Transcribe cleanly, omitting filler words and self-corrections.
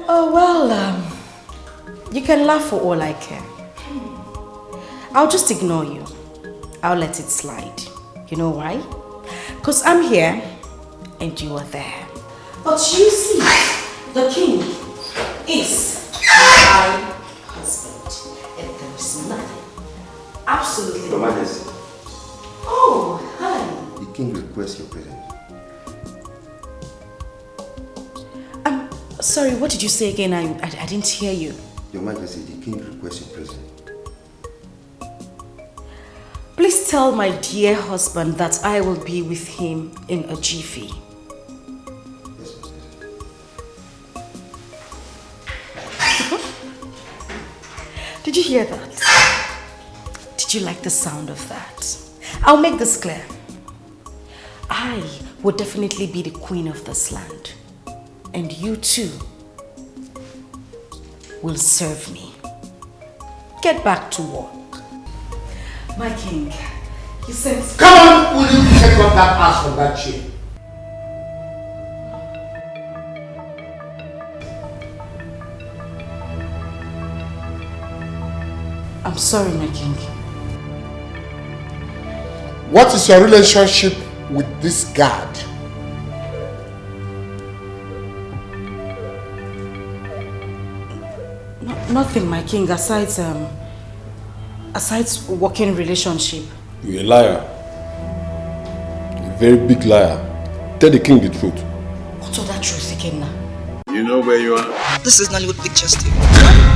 Oh, well, you can laugh for all I care. I'll just ignore you. I'll let it slide. You know why? Because I'm here and you are there. But you see, the king is my husband. And there is nothing, absolutely Your Majesty. Oh, hi. The king requests your presence. Sorry, what did you say again? I didn't hear you. Your Majesty, the king requests your presence. Please tell my dear husband that I will be with him in a jiffy. Yes, Majesty. Did you hear that? Did you like the sound of that? I'll make this clear. I would definitely be the queen of this land. And you too will serve me. Get back to work. My king, you said... Come on, will you take up that ass from that chair? I'm sorry, my king. What is your relationship with this guard? Nothing, my king, aside working relationship. You're a liar. A very big liar. Tell the king the truth. What's all that truth again now? You know where you are? This is Nollywood Pictures TV.